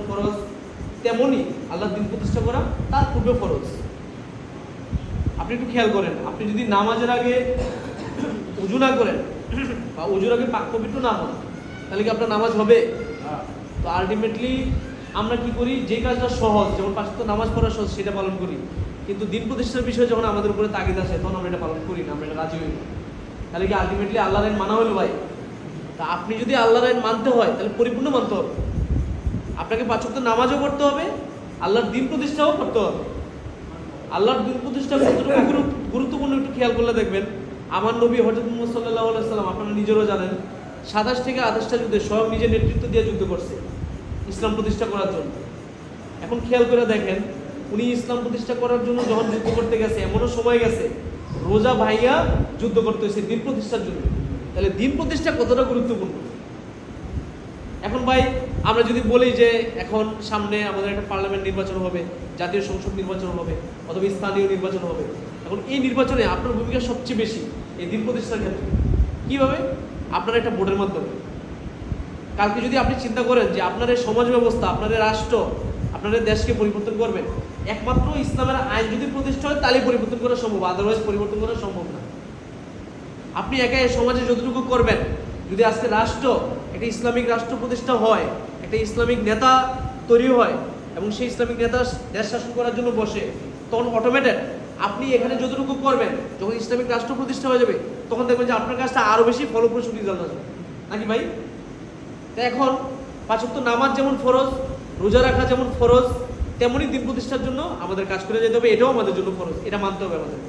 ফরজ, তেমনি আল্লাহর দিন প্রতিষ্ঠা করা তার পূর্বে ফরজ। আপনি একটু খেয়াল করেন, আপনি যদি নামাজের আগে উজু না করেন বা উজুর আগে পাক পবিত্র না হন, তাহলে কি আপনার নামাজ হবে? তো আলটিমেটলি আমরা কি করি, যে কাজটা সহজ, যেমন পাঁচ ওয়াক্ত নামাজ পড়া সহজ, সেটা পালন করি, কিন্তু দিন প্রতিষ্ঠার বিষয়ে যখন আমাদের উপরে তাগিদ আসে তখন আমরা এটা পালন করি না, আমরা এটা রাজি হই না। তাহলে কি আলটিমেটলি আল্লাহর আইন মানা হলো ভাই? তা আপনি যদি আল্লাহর আইন মানতে হয় তাহলে পরিপূর্ণ মানতে হবে। আপনাকে পাঁচ ওয়াক্ত নামাজও পড়তে হবে, আল্লাহর দিন প্রতিষ্ঠাও করতে হবে। আল্লাহর দিন প্রতিষ্ঠা কতটুকু গুরুত্বপূর্ণ একটু খেয়াল করলে দেখবেন, আমার নবী হযরত মুহাম্মদ সাল্লাল্লাহু আলাইহি সাল্লাম, আপনারা নিজেরও জানেন, 27 থেকে 28টা যুদ্ধে স্বয়ং নিজে নেতৃত্ব দিয়ে যুদ্ধ করছে ইসলাম প্রতিষ্ঠা করার জন্য। এখন খেয়াল করে দেখেন, উনি ইসলাম প্রতিষ্ঠা করার জন্য যখন যুদ্ধ করতে গেছে, এমনও সময় গেছে রোজা ভাইয়া যুদ্ধ করতে হয়েছে দিন প্রতিষ্ঠার জন্য। তাহলে দিন প্রতিষ্ঠা কতটা গুরুত্বপূর্ণ। এখন ভাই আমরা যদি বলি যে এখন সামনে আমাদের একটা পার্লামেন্ট নির্বাচন হবে, জাতীয় সংসদ নির্বাচন হবে, অথবা স্থানীয় নির্বাচন হবে, এখন এই নির্বাচনে আপনার ভূমিকা সবচেয়ে বেশি এই দিন প্রতিষ্ঠার ক্ষেত্রে। কীভাবে? আপনার একটা ভোটের মাধ্যমে। কালকে যদি আপনি চিন্তা করেন যে আপনার এই সমাজ ব্যবস্থা, আপনার এই রাষ্ট্র, আপনার এই দেশকে পরিবর্তন করবেন, একমাত্র ইসলামের আইন যদি প্রতিষ্ঠা হয় তাহলে পরিবর্তন করা সম্ভব, আদারওয়াইজ পরিবর্তন করা সম্ভব না। আপনি একা এই সমাজে যতটুকু করবেন, যদি আজকে রাষ্ট্র একটা ইসলামিক রাষ্ট্র প্রতিষ্ঠা হয়, একটা ইসলামিক নেতা তৈরি হয় এবং সেই ইসলামিক নেতা দেশ শাসন করার জন্য বসে, তখন অটোমেটেড আপনি এখানে যতটুকু করবেন, যখন ইসলামিক রাষ্ট্র প্রতিষ্ঠা হয়ে যাবে তখন দেখবেন যে আপনার কাজটা আরও বেশি ফলপ্রসূ রেজাল্ট আসবে, নাকি ভাই? তো এখন পাঁচ ওয়াক্ত নামাজ যেমন ফরজ, রোজা রাখা যেমন ফরজ, তেমনই দিন প্রতিষ্ঠার জন্য আমাদের কাজ করে যেতে হবে, এটাও আমাদের জন্য ফরজ, এটা মানতে হবে আমাদের।